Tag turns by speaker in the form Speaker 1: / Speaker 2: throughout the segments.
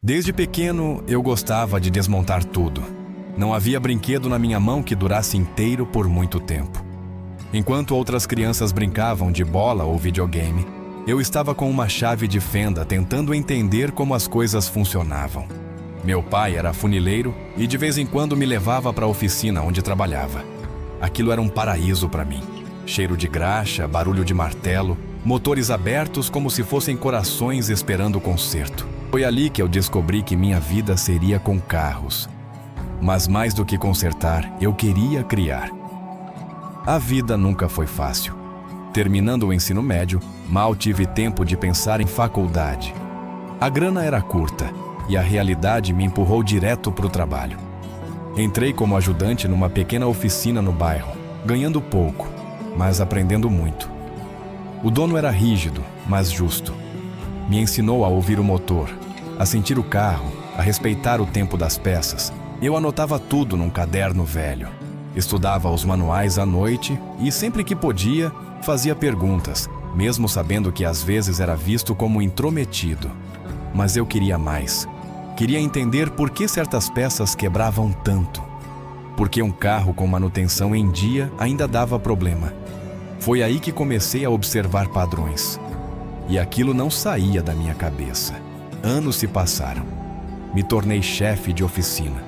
Speaker 1: Desde pequeno, eu gostava de desmontar tudo. Não havia brinquedo na minha mão que durasse inteiro por muito tempo. Enquanto outras crianças brincavam de bola ou videogame, eu estava com uma chave de fenda tentando entender como as coisas funcionavam. Meu pai era funileiro e de vez em quando me levava para a oficina onde trabalhava. Aquilo era um paraíso para mim. Cheiro de graxa, barulho de martelo, motores abertos como se fossem corações esperando o conserto. Foi ali que eu descobri que minha vida seria com carros. Mas mais do que consertar, eu queria criar. A vida nunca foi fácil. Terminando o ensino médio, mal tive tempo de pensar em faculdade. A grana era curta e a realidade me empurrou direto para o trabalho. Entrei como ajudante numa pequena oficina no bairro, ganhando pouco, mas aprendendo muito. O dono era rígido, mas justo. Me ensinou a ouvir o motor, a sentir o carro, a respeitar o tempo das peças. Eu anotava tudo num caderno velho. Estudava os manuais à noite e, sempre que podia, fazia perguntas, mesmo sabendo que às vezes era visto como intrometido. Mas eu queria mais. Queria entender por que certas peças quebravam tanto. Por que um carro com manutenção em dia ainda dava problema. Foi aí que comecei a observar padrões. E aquilo não saía da minha cabeça. Anos se passaram. Me tornei chefe de oficina.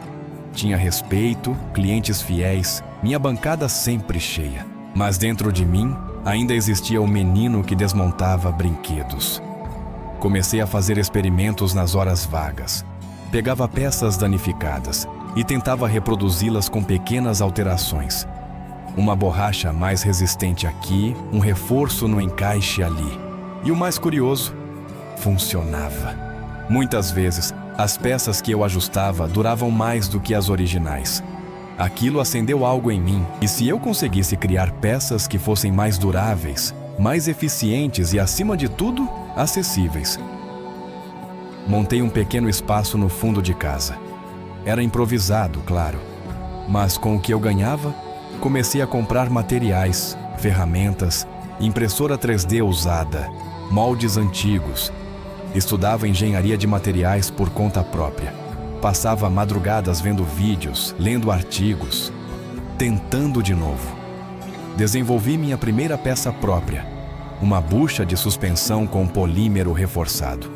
Speaker 1: Tinha respeito, clientes fiéis, minha bancada sempre cheia. Mas dentro de mim, ainda existia o menino que desmontava brinquedos. Comecei a fazer experimentos nas horas vagas. Pegava peças danificadas e tentava reproduzi-las com pequenas alterações. Uma borracha mais resistente aqui, um reforço no encaixe ali. E o mais curioso, funcionava. Muitas vezes, as peças que eu ajustava duravam mais do que as originais. Aquilo acendeu algo em mim, e se eu conseguisse criar peças que fossem mais duráveis, mais eficientes e, acima de tudo, acessíveis. Montei um pequeno espaço no fundo de casa. Era improvisado, claro, mas com o que eu ganhava, comecei a comprar materiais, ferramentas, impressora 3D usada, moldes antigos. Estudava engenharia de materiais por conta própria. Passava madrugadas vendo vídeos, lendo artigos, tentando de novo. Desenvolvi minha primeira peça própria, uma bucha de suspensão com polímero reforçado.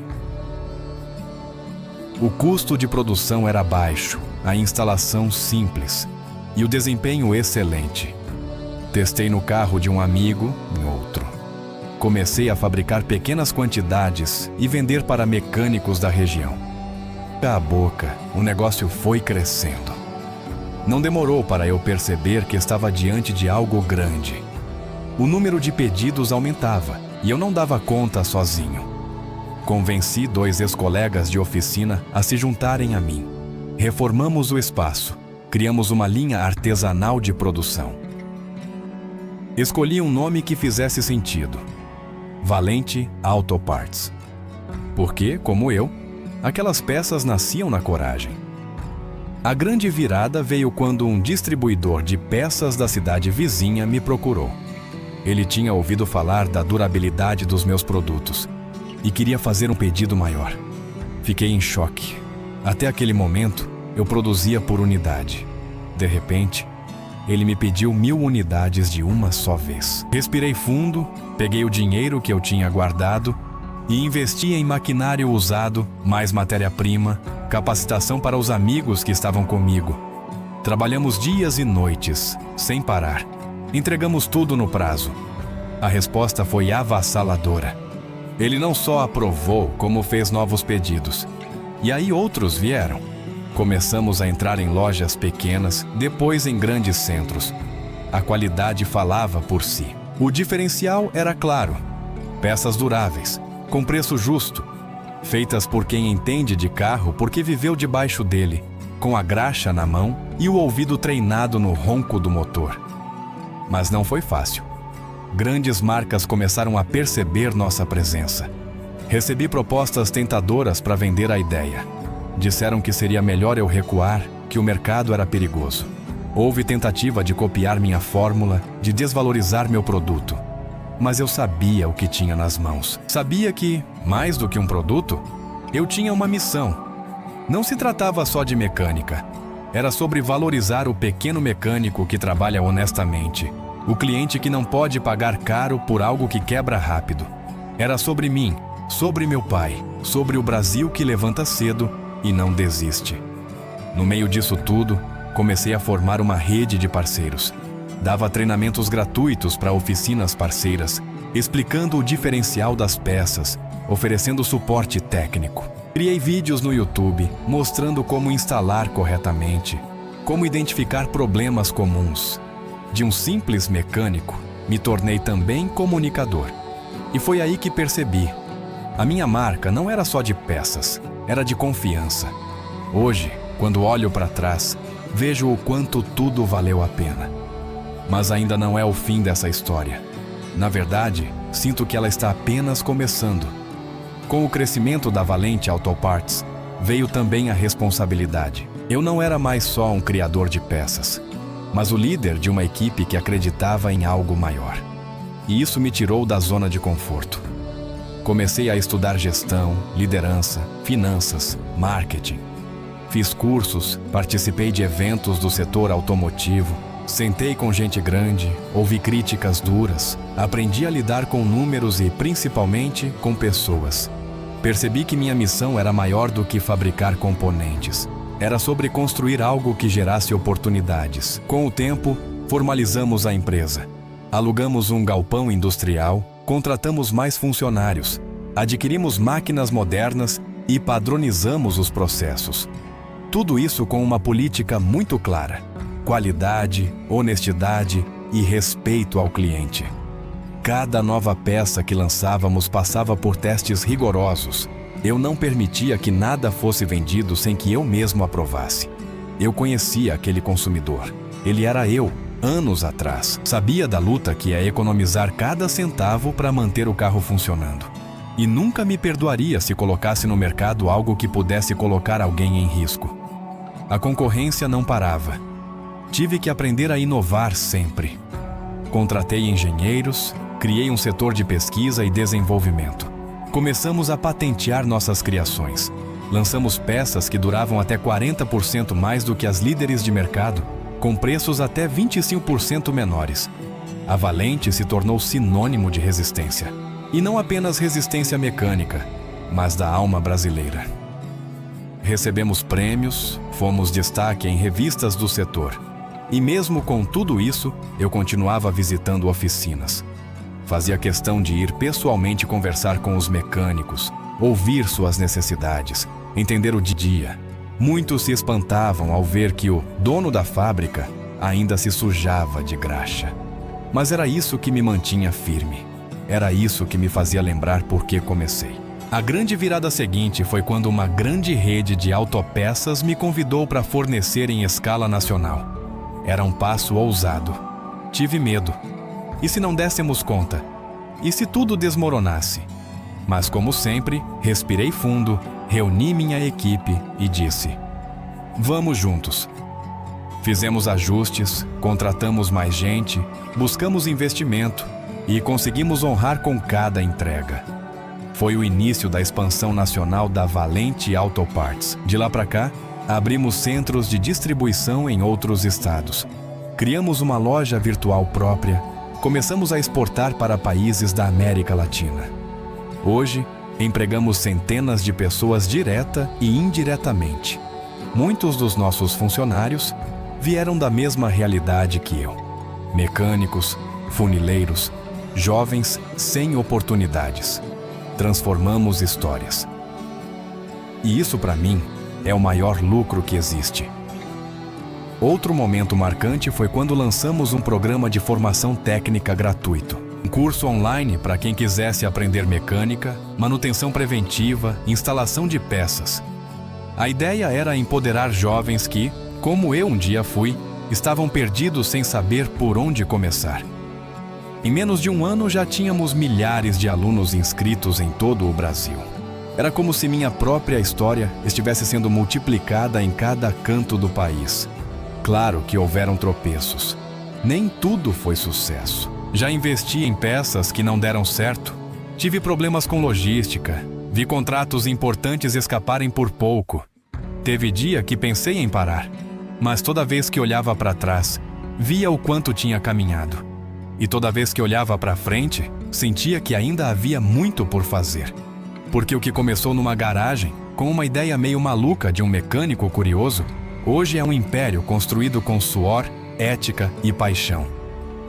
Speaker 1: O custo de produção era baixo, a instalação simples e o desempenho excelente. Testei no carro de um amigo, em outro. Comecei a fabricar pequenas quantidades e vender para mecânicos da região. Boca a boca, o negócio foi crescendo. Não demorou para eu perceber que estava diante de algo grande. O número de pedidos aumentava e eu não dava conta sozinho. Convenci 2 ex-colegas de oficina a se juntarem a mim. Reformamos o espaço, criamos uma linha artesanal de produção. Escolhi um nome que fizesse sentido: Valente Auto Parts. Porque, como eu, aquelas peças nasciam na coragem. A grande virada veio quando um distribuidor de peças da cidade vizinha me procurou. Ele tinha ouvido falar da durabilidade dos meus produtos e queria fazer um pedido maior. Fiquei em choque. Até aquele momento, eu produzia por unidade. De repente, ele me pediu 1000 unidades de uma só vez. Respirei fundo, peguei o dinheiro que eu tinha guardado e investi em maquinário usado, mais matéria-prima, capacitação para os amigos que estavam comigo. Trabalhamos dias e noites, sem parar. Entregamos tudo no prazo. A resposta foi avassaladora. Ele não só aprovou, como fez novos pedidos. E aí outros vieram. Começamos a entrar em lojas pequenas, depois em grandes centros. A qualidade falava por si. O diferencial era claro: peças duráveis, com preço justo, feitas por quem entende de carro porque viveu debaixo dele, com a graxa na mão e o ouvido treinado no ronco do motor. Mas não foi fácil. Grandes marcas começaram a perceber nossa presença. Recebi propostas tentadoras para vender a ideia. Disseram que seria melhor eu recuar, que o mercado era perigoso. Houve tentativa de copiar minha fórmula, de desvalorizar meu produto. Mas eu sabia o que tinha nas mãos. Sabia que, mais do que um produto, eu tinha uma missão: Não se tratava só de mecânica. Era sobre valorizar o pequeno mecânico que trabalha honestamente, o cliente que não pode pagar caro por algo que quebra rápido. Era sobre mim, sobre meu pai, sobre o Brasil que levanta cedo e não desiste. No meio disso tudo, comecei a formar uma rede de parceiros. Dava treinamentos gratuitos para oficinas parceiras, explicando o diferencial das peças, oferecendo suporte técnico. Criei vídeos no YouTube mostrando como instalar corretamente, como identificar problemas comuns. De um simples mecânico, me tornei também comunicador. E foi aí que percebi: a minha marca não era só de peças, era de confiança. Hoje, quando olho para trás, vejo o quanto tudo valeu a pena. Mas ainda não é o fim dessa história. Na verdade, sinto que ela está apenas começando. Com o crescimento da Valente Auto Parts, veio também a responsabilidade. Eu não era mais só um criador de peças, mas o líder de uma equipe que acreditava em algo maior. E isso me tirou da zona de conforto. Comecei a estudar gestão, liderança, finanças, marketing. Fiz cursos, participei de eventos do setor automotivo, sentei com gente grande, ouvi críticas duras, aprendi a lidar com números e, principalmente, com pessoas. Percebi que minha missão era maior do que fabricar componentes. Era sobre construir algo que gerasse oportunidades. Com o tempo, formalizamos a empresa. Alugamos um galpão industrial, contratamos mais funcionários, adquirimos máquinas modernas e padronizamos os processos. Tudo isso com uma política muito clara: qualidade, honestidade e respeito ao cliente. Cada nova peça que lançávamos passava por testes rigorosos. Eu não permitia que nada fosse vendido sem que eu mesmo aprovasse. Eu conhecia aquele consumidor. Ele era eu, anos atrás. Sabia da luta que é economizar cada centavo para manter o carro funcionando. E nunca me perdoaria se colocasse no mercado algo que pudesse colocar alguém em risco. A concorrência não parava. Tive que aprender a inovar sempre. Contratei engenheiros, criei um setor de pesquisa e desenvolvimento. Começamos a patentear nossas criações. Lançamos peças que duravam até 40% mais do que as líderes de mercado, com preços até 25% menores. A Valente se tornou sinônimo de resistência. E não apenas resistência mecânica, mas da alma brasileira. Recebemos prêmios, fomos destaque em revistas do setor. E mesmo com tudo isso, eu continuava visitando oficinas. Fazia questão de ir pessoalmente conversar com os mecânicos, ouvir suas necessidades, entender o dia. Muitos se espantavam ao ver que o dono da fábrica ainda se sujava de graxa. Mas era isso que me mantinha firme. Era isso que me fazia lembrar por que comecei. A grande virada seguinte foi quando uma grande rede de autopeças me convidou para fornecer em escala nacional. Era um passo ousado. Tive medo. E se não dessemos conta? E se tudo desmoronasse? Mas, como sempre, respirei fundo, reuni minha equipe e disse: vamos juntos. Fizemos ajustes, contratamos mais gente, buscamos investimento e conseguimos honrar com cada entrega. Foi o início da expansão nacional da Valente Auto Parts. De lá para cá, abrimos centros de distribuição em outros estados. Criamos uma loja virtual própria. Começamos a exportar para países da América Latina. Hoje, empregamos centenas de pessoas direta e indiretamente. Muitos dos nossos funcionários vieram da mesma realidade que eu. Mecânicos, funileiros, jovens sem oportunidades. Transformamos histórias. E isso, para mim, é o maior lucro que existe. Outro momento marcante foi quando lançamos um programa de formação técnica gratuito. Um curso online para quem quisesse aprender mecânica, manutenção preventiva, instalação de peças. A ideia era empoderar jovens que, como eu um dia fui, estavam perdidos sem saber por onde começar. Em menos de um ano já tínhamos milhares de alunos inscritos em todo o Brasil. Era como se minha própria história estivesse sendo multiplicada em cada canto do país. Claro que houveram tropeços. Nem tudo foi sucesso. Já investi em peças que não deram certo. Tive problemas com logística. Vi contratos importantes escaparem por pouco. Teve dia que pensei em parar, mas toda vez que olhava para trás, via o quanto tinha caminhado. E toda vez que olhava para frente, sentia que ainda havia muito por fazer. Porque o que começou numa garagem, com uma ideia meio maluca de um mecânico curioso, hoje é um império construído com suor, ética e paixão.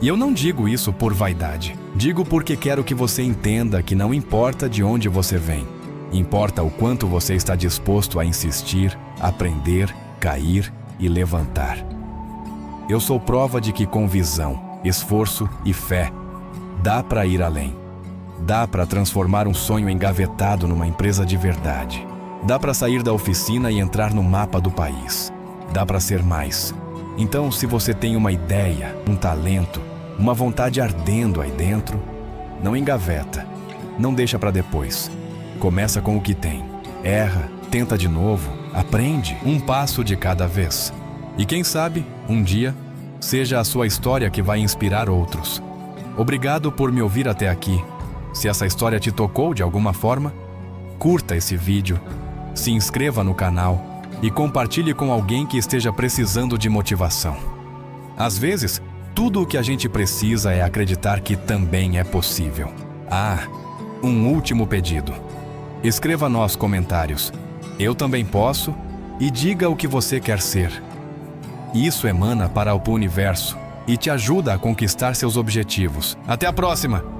Speaker 1: E eu não digo isso por vaidade. Digo porque quero que você entenda que não importa de onde você vem. Importa o quanto você está disposto a insistir, aprender, cair e levantar. Eu sou prova de que com visão, esforço e fé, dá para ir além. Dá para transformar um sonho engavetado numa empresa de verdade. Dá para sair da oficina e entrar no mapa do país. Dá para ser mais. Então, se você tem uma ideia, um talento, uma vontade ardendo aí dentro, não engaveta. Não deixa para depois. Começa com o que tem. Erra, tenta de novo, aprende, um passo de cada vez. E quem sabe, um dia, seja a sua história que vai inspirar outros. Obrigado por me ouvir até aqui. Se essa história te tocou de alguma forma, curta esse vídeo, se inscreva no canal e compartilhe com alguém que esteja precisando de motivação. Às vezes, tudo o que a gente precisa é acreditar que também é possível. Um último pedido. Escreva nos comentários, eu também posso, e diga o que você quer ser. Isso emana para o universo e te ajuda a conquistar seus objetivos. Até a próxima!